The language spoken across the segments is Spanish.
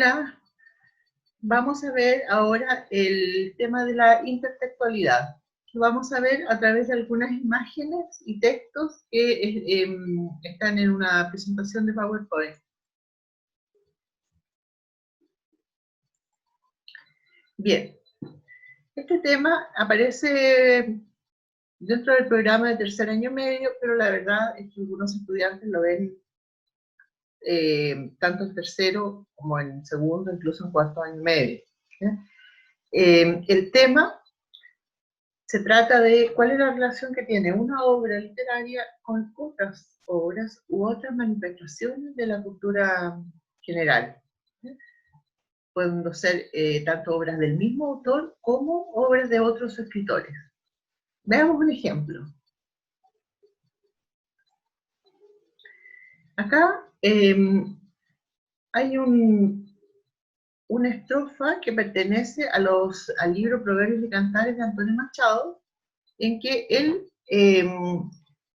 Hola, vamos a ver ahora el tema de la intertextualidad. Lo vamos a ver a través de algunas imágenes y textos que están en una presentación de PowerPoint. Bien, este tema aparece dentro del programa de tercer año medio, pero la verdad es que algunos estudiantes lo ven tanto en tercero como en segundo, incluso en cuarto año medio. El tema se trata de cuál es la relación que tiene una obra literaria con otras obras u otras manifestaciones de la cultura general. Pueden ser tanto obras del mismo autor como obras de otros escritores. Veamos un ejemplo. Acá hay una estrofa que pertenece al libro Proverbios y Cantares de Antonio Machado, en que él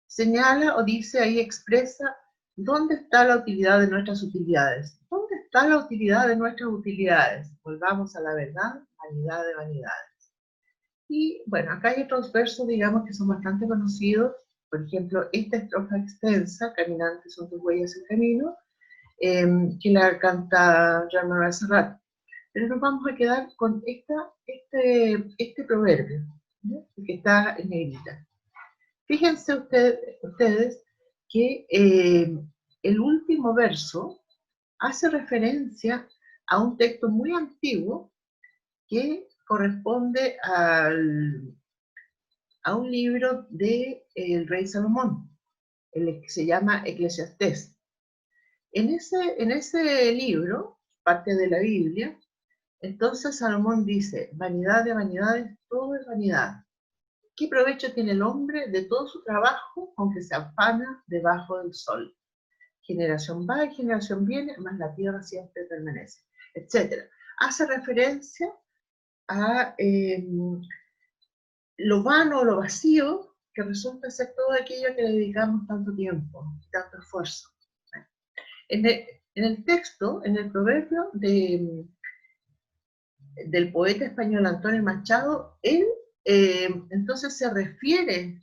señala o dice, ahí expresa, ¿dónde está la utilidad de nuestras utilidades? ¿Dónde está la utilidad de nuestras utilidades? Volvamos a la verdad, vanidad de vanidades. Y bueno, acá hay otros versos, digamos, que son bastante conocidos. Por ejemplo, esta estrofa extensa, caminantes son tus huellas en camino, que la canta Jean-Marie Serrat. Pero nos vamos a quedar con este proverbio, ¿no? Que está en negrita. Fíjense ustedes que el último verso hace referencia a un texto muy antiguo que corresponde a un libro del rey Salomón, el que se llama Eclesiastés. En ese libro, parte de la Biblia, entonces Salomón dice, vanidad de vanidades, todo es vanidad. ¿Qué provecho tiene el hombre de todo su trabajo, aunque se afana debajo del sol? Generación va y generación viene, mas la tierra siempre permanece, etc. Hace referencia a lo vano o lo vacío que resulta ser todo aquello que le dedicamos tanto tiempo, tanto esfuerzo. En el texto, en el proverbio del poeta español Antonio Machado, él entonces se refiere,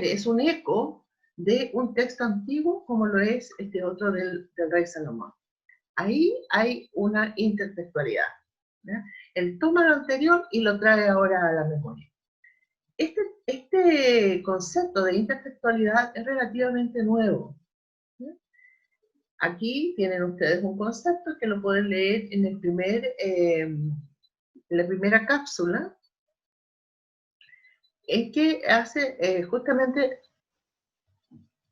es un eco de un texto antiguo como lo es este otro del rey Salomón. Ahí hay una intertextualidad. ¿Ya? Él toma lo anterior y lo trae ahora a la memoria. Este concepto de intertextualidad es relativamente nuevo. ¿Ya? Aquí tienen ustedes un concepto que lo pueden leer en la primera cápsula, en que hace justamente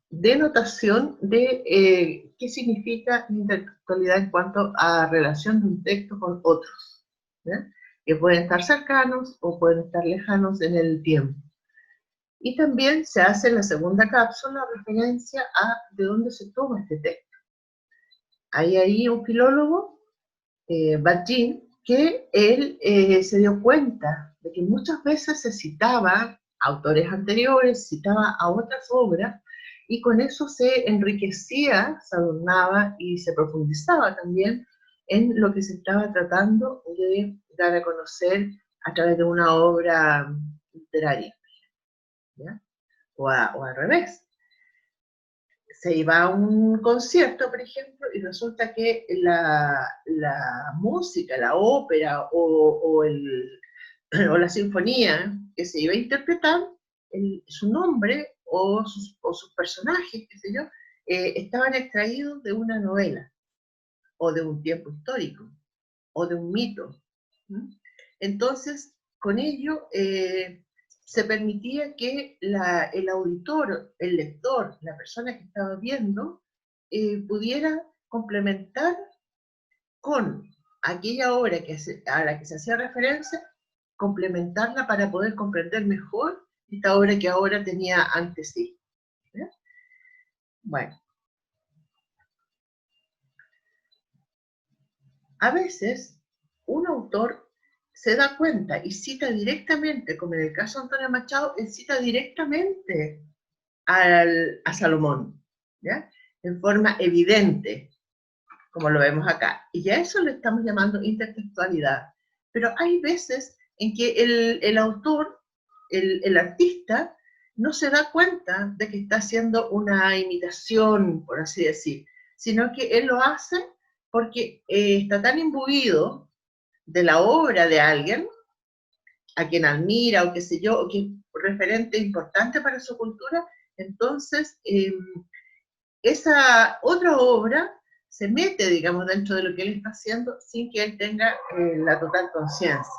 denotación de qué significa intertextualidad en cuanto a relación de un texto con otros, ¿ya? Que pueden estar cercanos o pueden estar lejanos en el tiempo. Y también se hace en la segunda cápsula referencia a de dónde se toma este texto. Hay ahí un filólogo, Bachin, que él se dio cuenta de que muchas veces se citaba a autores anteriores, citaba a otras obras, y con eso se enriquecía, se adornaba y se profundizaba también en lo que se estaba tratando de dar a conocer a través de una obra literaria, ¿ya? O al revés. Se iba a un concierto, por ejemplo, y resulta que la música, la ópera o la sinfonía que se iba a interpretar, su nombre o sus personajes, qué sé yo, estaban extraídos de una novela, o de un tiempo histórico, o de un mito. Entonces, con ello se permitía que el auditor, el lector, la persona que estaba viendo, pudiera complementar con aquella obra a la que se hacía referencia, complementarla para poder comprender mejor esta obra que ahora tenía ante sí. ¿Ya? Bueno. A veces, un autor se da cuenta y cita directamente, como en el caso de Antonio Machado, él cita directamente a Salomón, ¿ya? En forma evidente, como lo vemos acá. Y ya eso le estamos llamando intertextualidad. Pero hay veces en que el autor, el artista, no se da cuenta de que está haciendo una imitación, por así decir, sino que él lo hace porque está tan imbuido de la obra de alguien, a quien admira o qué sé yo, o que es referente importante para su cultura, entonces esa otra obra se mete, digamos, dentro de lo que él está haciendo sin que él tenga la total conciencia.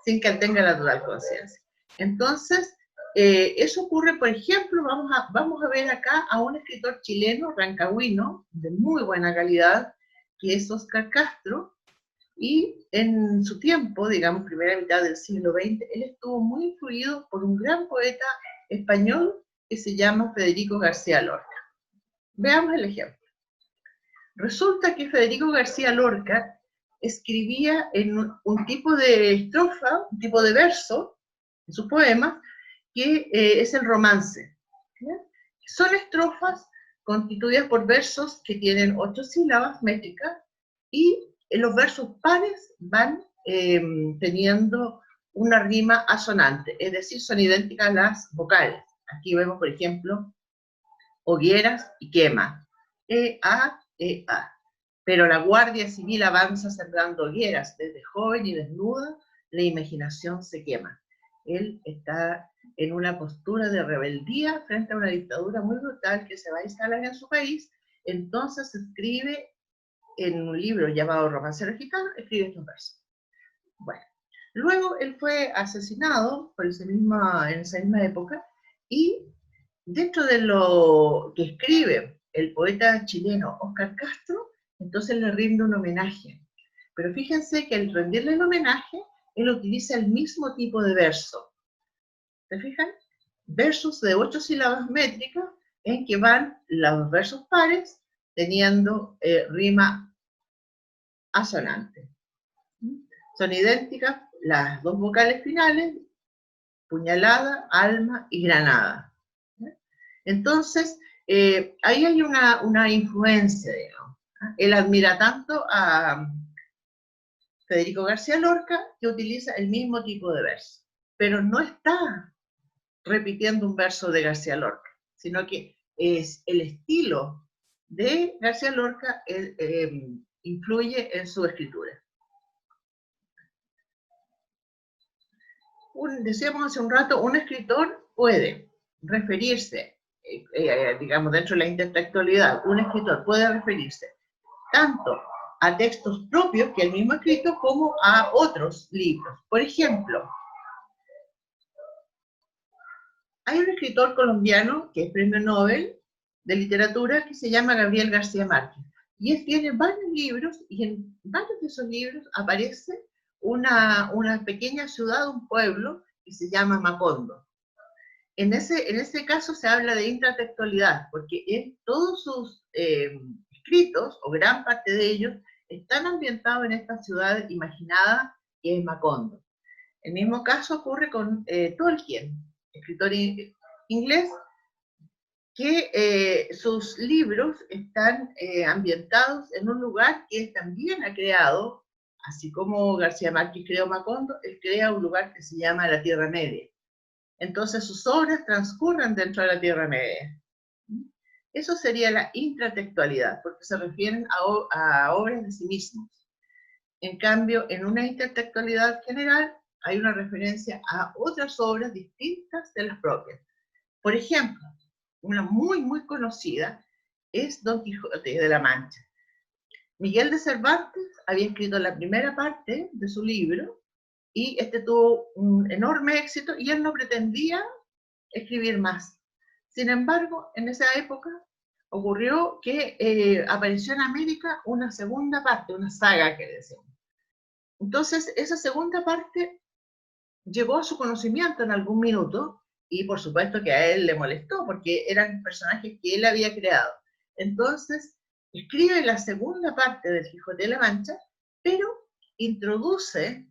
Sin que él tenga la total conciencia. Entonces, eso ocurre, por ejemplo, vamos a ver acá a un escritor chileno, rancagüino, de muy buena calidad, que es Óscar Castro, y en su tiempo, digamos, primera mitad del siglo XX, él estuvo muy influido por un gran poeta español que se llama Federico García Lorca. Veamos el ejemplo. Resulta que Federico García Lorca escribía en un tipo de estrofa, un tipo de verso, en sus poemas, que es el romance. ¿Ya? Son estrofas constituidas por versos que tienen 8 sílabas métricas y los versos pares van teniendo una rima asonante, es decir, son idénticas las vocales. Aquí vemos, por ejemplo, hogueras y quema. E-A, E-A. Pero la Guardia Civil avanza sembrando hogueras, desde joven y desnuda, la imaginación se quema. Él está en una postura de rebeldía frente a una dictadura muy brutal que se va a instalar en su país, entonces escribe en un libro llamado Romancero Gitano, escribe estos versos. Bueno, luego él fue asesinado en esa misma época, y dentro de lo que escribe el poeta chileno Óscar Castro, entonces le rinde un homenaje. Pero fíjense que al rendirle el homenaje, él utiliza el mismo tipo de verso. ¿Se fijan? Versos de 8 sílabas métricas en que van los versos pares teniendo rima asonante. Son idénticas las dos vocales finales, puñalada, alma y granada. Entonces, ahí hay una influencia, digamos. Él admira tanto a Federico García Lorca que utiliza el mismo tipo de verso, pero no está repitiendo un verso de García Lorca, sino que es el estilo de García Lorca influye en su escritura. Decíamos hace un rato, un escritor puede referirse, digamos, dentro de la intertextualidad, un escritor puede referirse tanto a textos propios que él mismo ha escrito como a otros libros. Por ejemplo, hay un escritor colombiano que es premio Nobel de literatura que se llama Gabriel García Márquez. Y él tiene varios libros, y en varios de esos libros aparece una pequeña ciudad, un pueblo, que se llama Macondo. En ese caso se habla de intratextualidad, porque en todos sus escritos, o gran parte de ellos, están ambientados en esta ciudad imaginada que es Macondo. El mismo caso ocurre con Tolkien, escritor inglés, que sus libros están ambientados en un lugar que él también ha creado, así como García Márquez creó Macondo, él crea un lugar que se llama la Tierra Media. Entonces sus obras transcurren dentro de la Tierra Media. Eso sería la intratextualidad, porque se refieren a obras de sí mismos. En cambio, en una intertextualidad general hay una referencia a otras obras distintas de las propias. Por ejemplo, una muy, muy conocida es Don Quijote de la Mancha. Miguel de Cervantes había escrito la primera parte de su libro, y este tuvo un enorme éxito, y él no pretendía escribir más. Sin embargo, en esa época ocurrió que apareció en América una segunda parte, una saga que decimos. Entonces, esa segunda parte llegó a su conocimiento en algún minuto, y por supuesto que a él le molestó, porque eran personajes que él había creado. Entonces, escribe la segunda parte del Quijote de la Mancha, pero introduce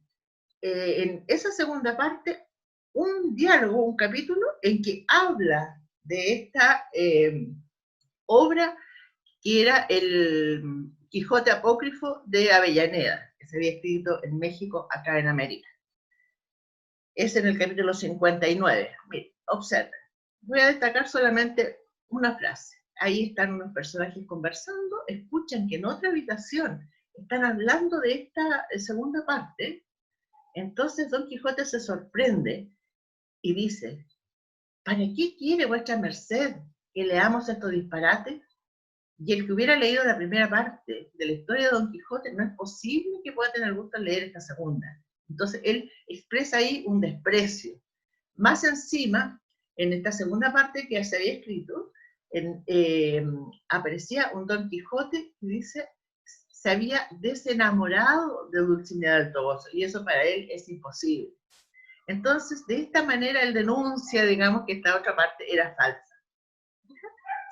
en esa segunda parte un diálogo, un capítulo en que habla de esta obra que era el Quijote apócrifo de Avellaneda, que se había escrito en México, acá en América. Es en el capítulo 59. Miren, observen. Voy a destacar solamente una frase. Ahí están unos personajes conversando, escuchan que en otra habitación están hablando de esta segunda parte. Entonces Don Quijote se sorprende y dice: ¿para qué quiere vuestra merced que leamos estos disparates? Y el que hubiera leído la primera parte de la historia de Don Quijote, no es posible que pueda tener gusto en leer esta segunda. Entonces él expresa ahí un desprecio. Más encima, en esta segunda parte que se había escrito, aparecía un Don Quijote que dice: se había desenamorado de Dulcinea del Toboso, y eso para él es imposible. Entonces, de esta manera él denuncia, digamos, que esta otra parte era falsa.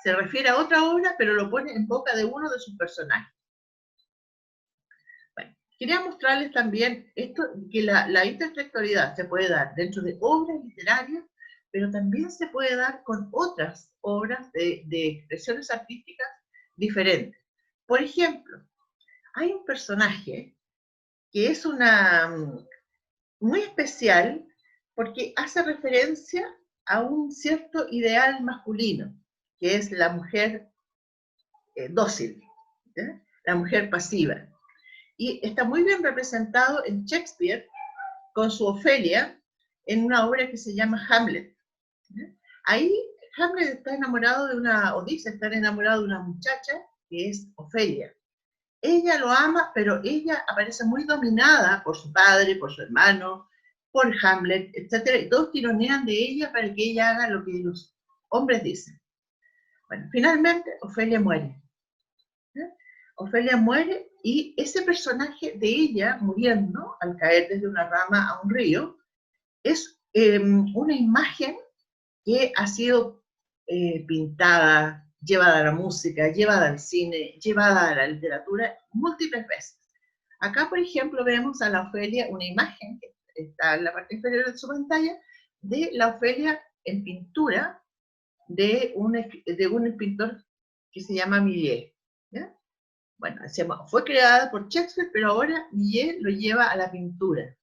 Se refiere a otra obra, pero lo pone en boca de uno de sus personajes. Bueno, quería mostrarles también esto, que la intersectorialidad se puede dar dentro de obras literarias, pero también se puede dar con otras obras de expresiones artísticas diferentes. Por ejemplo, hay un personaje que es muy especial porque hace referencia a un cierto ideal masculino, que es la mujer dócil, ¿eh? La mujer pasiva. Y está muy bien representado en Shakespeare con su Ofelia en una obra que se llama Hamlet. ¿Eh? Ahí Hamlet está enamorado de o dice estar enamorado de una muchacha que es Ofelia. Ella lo ama, pero ella aparece muy dominada por su padre, por su hermano, por Hamlet, etc. Y todos tironean de ella para que ella haga lo que los hombres dicen. Bueno, finalmente Ofelia muere. Ofelia muere y ese personaje de ella muriendo al caer desde una rama a un río es una imagen que ha sido pintada, llevada a la música, llevada al cine, llevada a la literatura múltiples veces. Acá, por ejemplo, vemos a la Ofelia, una imagen que está en la parte inferior de su pantalla, de la Ofelia en pintura de un pintor que se llama Millet. ¿Ya? Bueno, fue creada por Shakespeare, pero ahora Millet lo lleva a la pintura.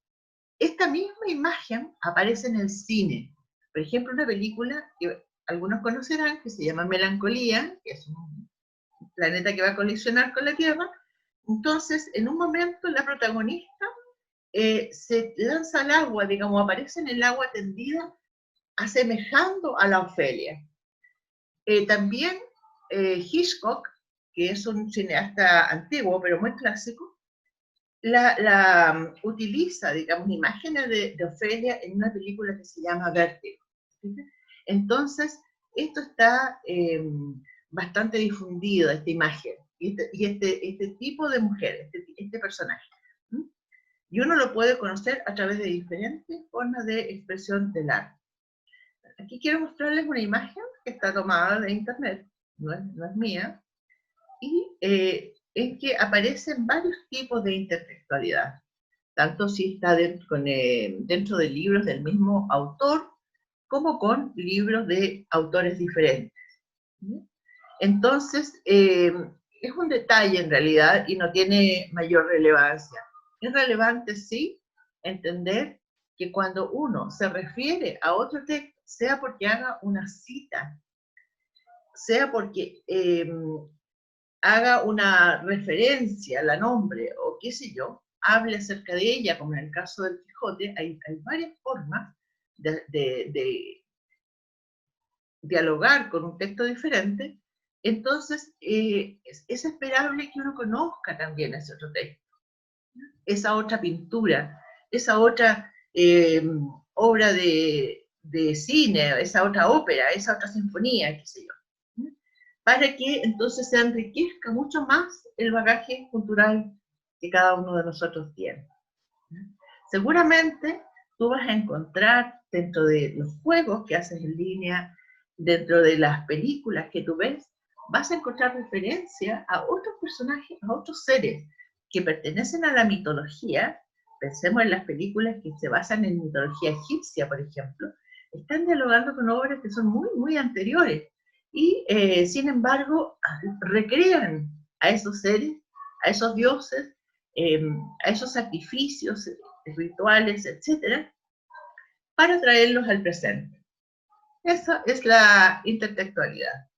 Esta misma imagen aparece en el cine. Por ejemplo, una película que algunos conocerán, que se llama Melancolía, que es un planeta que va a colisionar con la Tierra. Entonces, en un momento, la protagonista se lanza al agua, digamos, aparece en el agua tendida, asemejando a la Ofelia. También Hitchcock, que es un cineasta antiguo, pero muy clásico, utiliza, digamos, imágenes de Ofelia en una película que se llama Vértigo. Entonces, esto está bastante difundido, esta imagen, y este tipo de mujer, este personaje. Y uno lo puede conocer a través de diferentes formas de expresión del arte. Aquí quiero mostrarles una imagen que está tomada de internet, no es mía, y es que aparecen varios tipos de intertextualidad, tanto si está dentro de libros del mismo autor, como con libros de autores diferentes. Entonces, es un detalle en realidad y no tiene mayor relevancia. Es relevante, sí, entender que cuando uno se refiere a otro texto, sea porque haga una cita, sea porque haga una referencia, la nombre o qué sé yo, hable acerca de ella, como en el caso del Quijote, hay varias formas de dialogar con un texto diferente. Entonces es esperable que uno conozca también ese otro texto, esa otra pintura, esa otra obra de cine, esa otra ópera, esa otra sinfonía, qué sé yo, para que entonces se enriquezca mucho más el bagaje cultural que cada uno de nosotros tiene. Seguramente tú vas a encontrar dentro de los juegos que haces en línea, dentro de las películas que tú ves, vas a encontrar referencia a otros personajes, a otros seres que pertenecen a la mitología. Pensemos en las películas que se basan en mitología egipcia, por ejemplo, están dialogando con obras que son muy, muy anteriores. y sin embargo recrean a esos seres, a esos dioses, a esos sacrificios rituales, etcétera, para traerlos al presente. Esa es la intertextualidad.